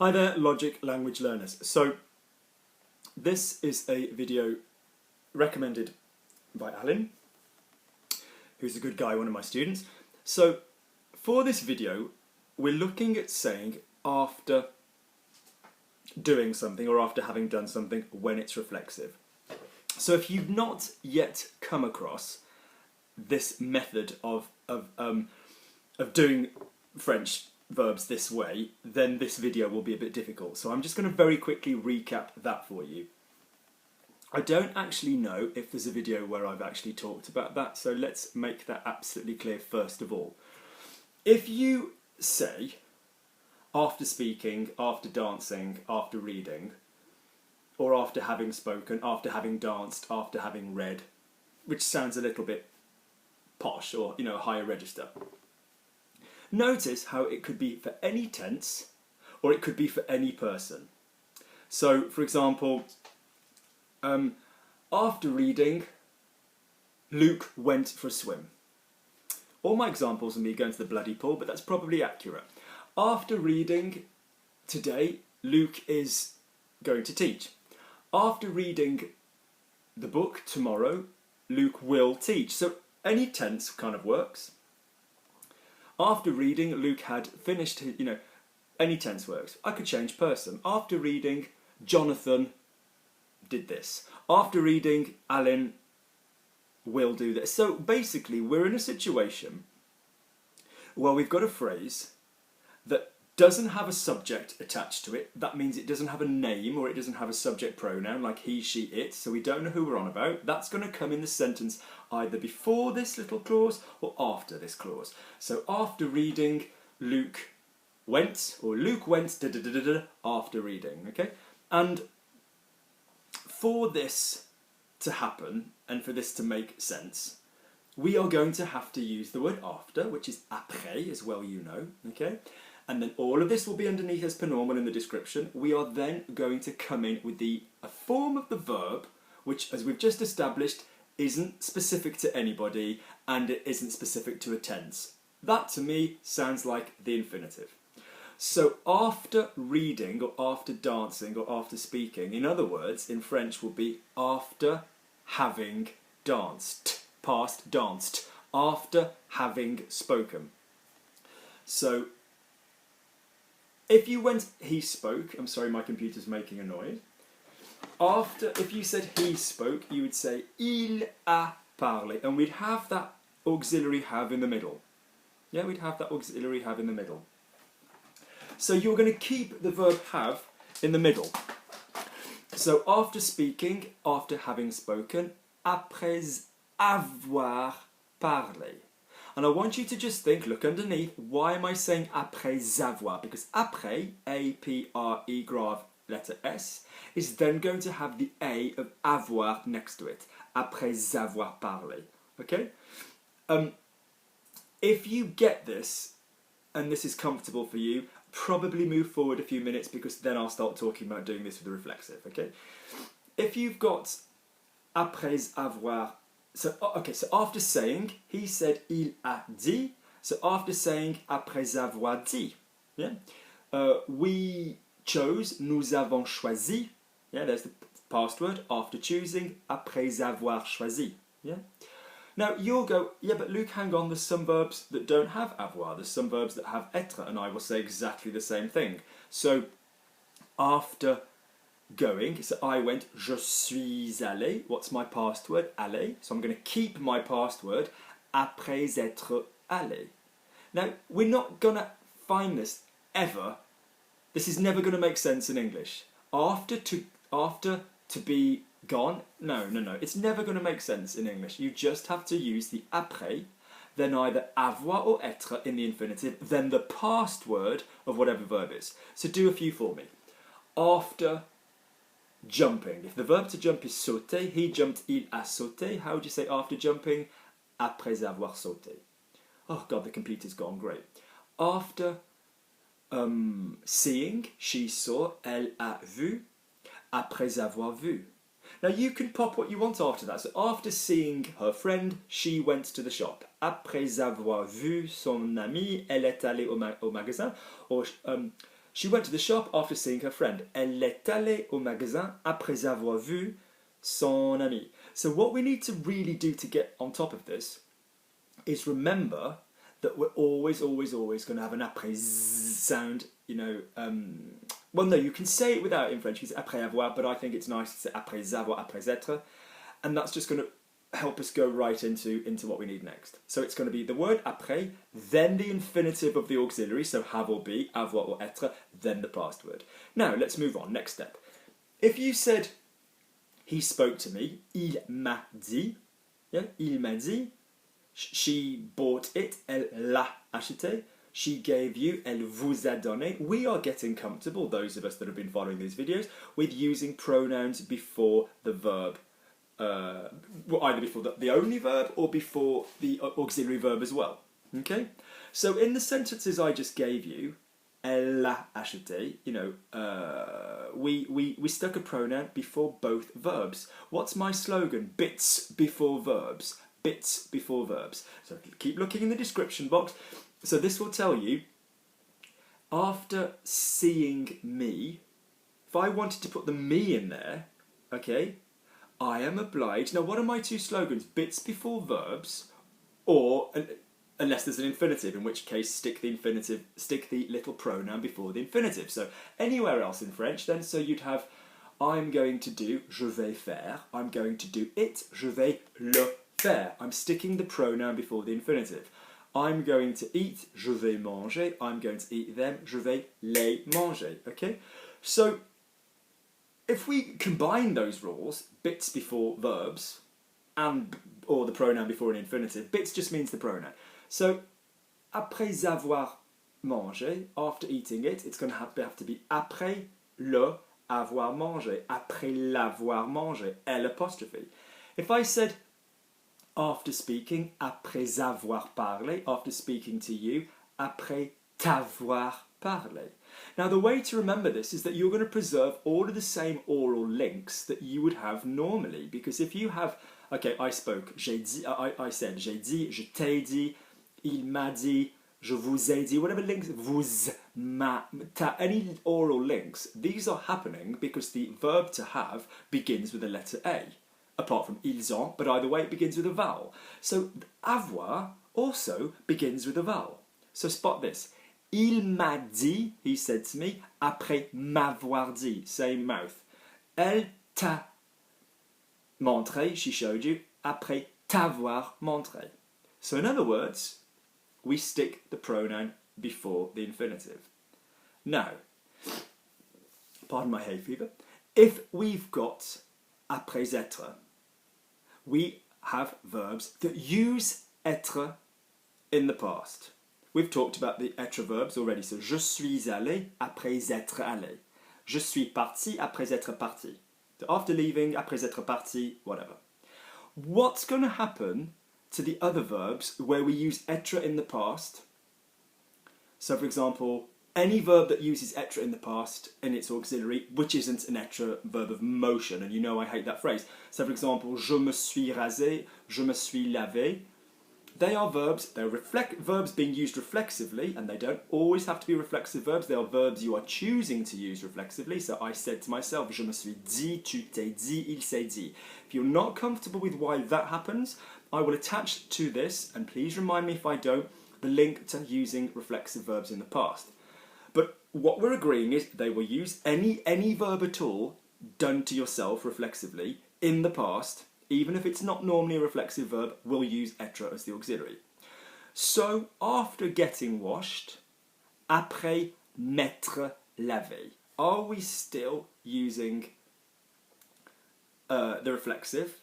Hi there, Logic Language Learners. So, this is a video recommended by Alan, who's a good guy, one of my students. So, for this video, we're looking at saying after doing something or after having done something when it's reflexive. So, if you've not yet come across this method of doing French verbs this way, then this video will be a bit difficult. So I'm just going to very quickly recap that for you. I don't actually know if there's a video where I've actually talked about that, so let's make that absolutely clear first of all. If you say, after speaking, after dancing, after reading, or after having spoken, after having danced, after having read, which sounds a little bit posh or, you know, higher register, notice how it could be for any tense or it could be for any person. So, for example, after reading, Luke went for a swim. All my examples are me going to the bloody pool, but that's probably accurate. After reading today, Luke is going to teach. After reading the book tomorrow, Luke will teach. So any tense kind of works. After reading, Luke had finished his, any tense works. I could change person. After reading, Jonathan did this. After reading, Alan will do this. So basically, we're in a situation where we've got a phrase that doesn't have a subject attached to it. That means it doesn't have a name or it doesn't have a subject pronoun like he, she, it. So we don't know who we're on about. That's going to come in the sentence either before this little clause or after this clause. So after reading, Luke went, or Luke went da, da, da, da, da, after reading. Okay? And for this to happen and for this to make sense, we are going to have to use the word after, which is après as well, you know. Okay? And then all of this will be underneath as per normal in the description. We are then going to come in with a form of the verb, which, as we've just established, isn't specific to anybody and it isn't specific to a tense. That, to me, sounds like the infinitive. So after reading or after dancing or after speaking, in other words, in French will be after having danced, past danced, after having spoken. So if you went, he spoke, I'm sorry, my computer's making a noise. After, if you said he spoke, you would say il a parlé, and we'd have that auxiliary have in the middle. Yeah, we'd have that auxiliary have in the middle. So you're going to keep the verb have in the middle. So after speaking, after having spoken, après avoir parlé. And I want you to just think, look underneath, why am I saying après avoir? Because après, A-P-R-E, grave letter S, is then going to have the A of avoir next to it. Après avoir parlé. Okay? If you get this, and this is comfortable for you, probably move forward a few minutes because then I'll start talking about doing this with the reflexive. Okay? If you've got après avoir, so after saying, he said il a dit. So after saying après avoir dit, yeah, we chose, nous avons choisi. Yeah, there's the past word. After choosing, après avoir choisi. Yeah. Now you'll go, yeah, but Luke, hang on. There's some verbs that don't have avoir. There's some verbs that have être, and I will say exactly the same thing. So after going, so I went, je suis allé. What's my past word? Allé. So I'm going to keep my past word, après être allé. Now, we're not going to find this ever. This is never going to make sense in English. After to be gone, no. It's never going to make sense in English. You just have to use the après, then either avoir or être in the infinitive, then the past word of whatever verb is. So do a few for me. After jumping. If the verb to jump is sauter, he jumped, il a sauté. How would you say after jumping? Après avoir sauté. Oh God, the computer's gone, great. After seeing, she saw, elle a vu, après avoir vu. Now you can pop what you want after that. So after seeing her friend, she went to the shop. Après avoir vu son ami, elle est allée au magasin. Or She went to the shop after seeing her friend. Elle est allée au magasin après avoir vu son ami. So what we need to really do to get on top of this is remember that we're always going to have an après sound, you know. Well, no, you can say it without it in French, it's après avoir, but I think it's nice to say après avoir, après être, and that's just going to help us go right into what we need next. So it's going to be the word après, then the infinitive of the auxiliary, so have or be, avoir or être, then the past word. Now, let's move on. Next step. If you said, he spoke to me, il m'a dit, yeah, il m'a dit, she bought it, elle l'a acheté, she gave you, elle vous a donné. We are getting comfortable, those of us that have been following these videos, with using pronouns before the verb. Well, either before the only verb or before the auxiliary verb as well. Okay? So in the sentences I just gave you, elle l'a acheté, you know, we stuck a pronoun before both verbs. What's my slogan? Bits before verbs. Bits before verbs. So keep looking in the description box. So this will tell you, after seeing me, if I wanted to put the me in there, okay, I am obliged. Now, what are my two slogans? Bits before verbs, or unless there's an infinitive, in which case stick the little pronoun before the infinitive. So anywhere else in French, then, so you'd have, I'm going to do, je vais faire. I'm going to do it, je vais le faire. I'm sticking the pronoun before the infinitive. I'm going to eat, je vais manger. I'm going to eat them, je vais les manger. Okay? So, if we combine those rules, bits before verbs, or the pronoun before an infinitive, bits just means the pronoun. So, après avoir mangé, after eating it, it's going to have to be après le avoir mangé, après l'avoir mangé, L apostrophe. If I said, after speaking, après avoir parlé, after speaking to you, après t'avoir parlé. Now, the way to remember this is that you're going to preserve all of the same oral links that you would have normally, because if you have, okay, I spoke, j'ai dit, I said, j'ai dit, je t'ai dit, il m'a dit, je vous ai dit, whatever links, vous, ma, ta, any oral links, these are happening because the verb to have begins with the letter A. Apart from ils ont, but either way it begins with a vowel. So avoir also begins with a vowel. So spot this. Il m'a dit, he said to me, après m'avoir dit, same mouth. Elle t'a montré, she showed you, après t'avoir montré. So in other words, we stick the pronoun before the infinitive. Now, pardon my hay fever, if we've got après être, we have verbs that use être in the past. We've talked about the être verbs already. So, je suis allé après être allé. Je suis parti après être parti. So after leaving, après être parti, whatever. What's going to happen to the other verbs where we use être in the past? So, for example, any verb that uses être in the past in its auxiliary, which isn't an être verb of motion, and you know I hate that phrase. So, for example, je me suis rasé, je me suis lavé. They are verbs, they're verbs being used reflexively, and they don't always have to be reflexive verbs. They are verbs you are choosing to use reflexively. So I said to myself, je me suis dit, tu t'es dit, il s'est dit. If you're not comfortable with why that happens, I will attach to this, and please remind me if I don't, the link to using reflexive verbs in the past. But what we're agreeing is they will use any verb at all done to yourself reflexively in the past, even if it's not normally a reflexive verb, we'll use être as the auxiliary. So, after getting washed, après m'être lavé, are we still using the reflexive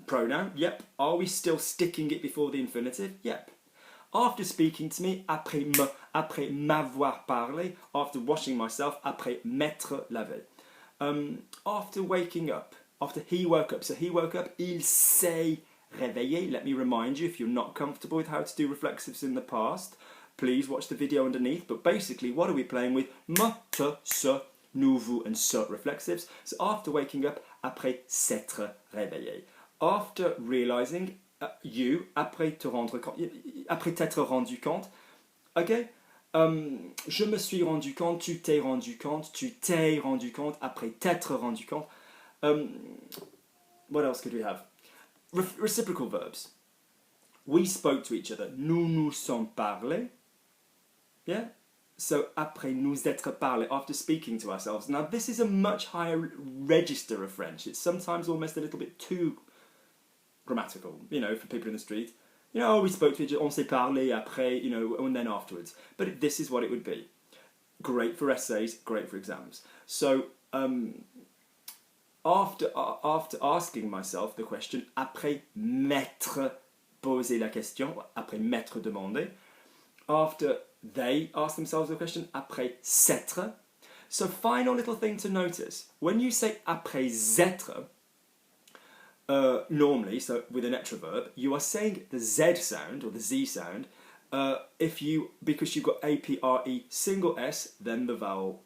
pronoun? Yep. Are we still sticking it before the infinitive? Yep. After speaking to me, après m'avoir parlé, after washing myself, après m'être lavé. After waking up, after he woke up. So he woke up, il s'est réveillé. Let me remind you, if you're not comfortable with how to do reflexives in the past, please watch the video underneath. But basically, what are we playing with? Me, te, ce, nous, vous, and ce reflexives. So after waking up, après s'être réveillé. After realizing, you, après t'être rendu compte. Okay? Je me suis rendu compte, tu t'es rendu compte, tu t'es rendu compte, après t'être rendu compte. What else could we have? Reciprocal verbs. We spoke to each other. Nous nous sommes parlé. Yeah? So, après nous être parlé, after speaking to ourselves. Now, this is a much higher register of French. It's sometimes almost a little bit too grammatical, you know, for people in the street. You know, we spoke to each other, on s'est parlé après, you know, and then afterwards. But this is what it would be. Great for essays, great for exams. So, after asking myself the question, après m'être posé la question, après m'être demandé, after they ask themselves the question, après s'être. So, final little thing to notice, when you say après être, normally, so with an être verb, you are saying the Z sound or the Z sound because you've got APRE single S, then the vowel.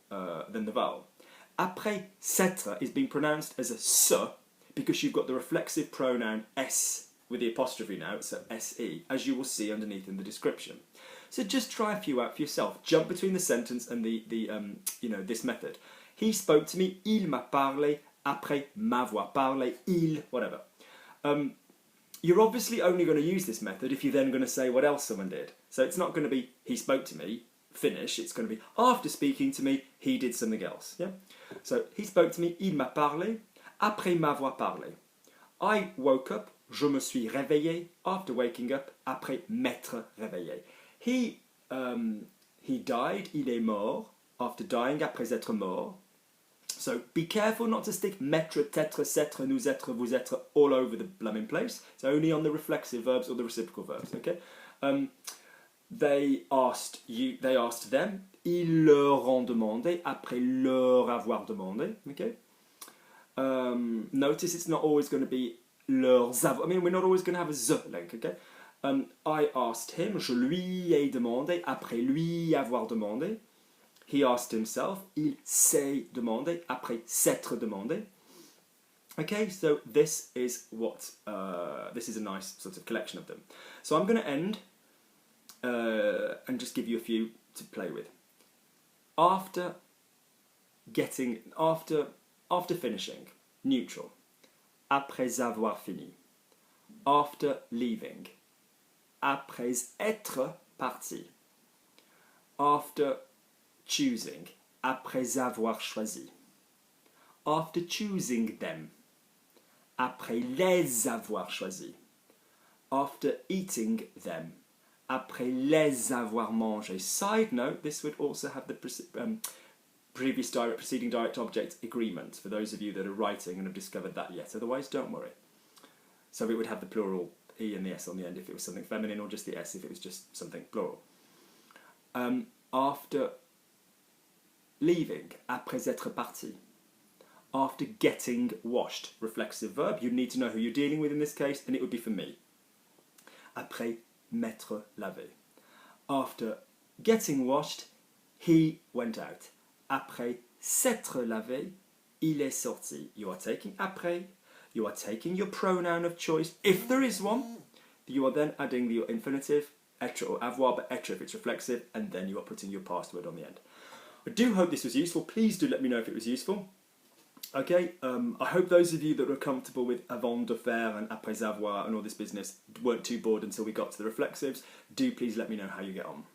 Après s'être is being pronounced as a se because you've got the reflexive pronoun S with the apostrophe now, so SE, as you will see underneath in the description. So just try a few out for yourself. Jump between the sentence and this method. He spoke to me, il m'a parlé, après m'avoir parlé, il, whatever. You're obviously only going to use this method if you're then going to say what else someone did. So it's not going to be, he spoke to me, finish. It's going to be, after speaking to me, he did something else. Yeah. So he spoke to me, il m'a parlé, après m'avoir parlé. I woke up, je me suis réveillé, after waking up, après m'être réveillé. He died, il est mort, after dying, après être mort. So be careful not to stick m'être, t'être, s'être, nous être, vous être all over the blooming place. It's only on the reflexive verbs or the reciprocal verbs, okay? They asked them, ils leur ont demandé, après leur avoir demandé, okay? Notice it's not always going to be leurs avoir, I mean, we're not always going to have a z link, okay? I asked him, je lui ai demandé, après lui avoir demandé. He asked himself, il s'est demandé, après s'être demandé. Okay, so this is this is a nice sort of collection of them. So I'm going to end and just give you a few to play with. After finishing, neutral. Après avoir fini. After leaving. Après être parti. After choosing, après avoir choisi. After choosing them, après les avoir choisis. After eating them, après les avoir mangés. Side note, this would also have the preceding direct object agreement for those of you that are writing and have discovered that yet. Otherwise, don't worry. So it would have the plural E and the S on the end if it was something feminine, or just the S if it was just something plural. After leaving, après être parti. After getting washed, reflexive verb, you'd need to know who you're dealing with in this case, and it would be for me. Après m'être lavé. After getting washed, he went out. Après s'être lavé, il est sorti. You are taking après, you are taking your pronoun of choice, if there is one. You are then adding your infinitive, être or avoir, but être if it's reflexive, and then you are putting your past word on the end. I do hope this was useful. Please do let me know if it was useful. Okay, I hope those of you that were comfortable with avant de faire and après avoir and all this business weren't too bored until we got to the reflexives. Do please let me know how you get on.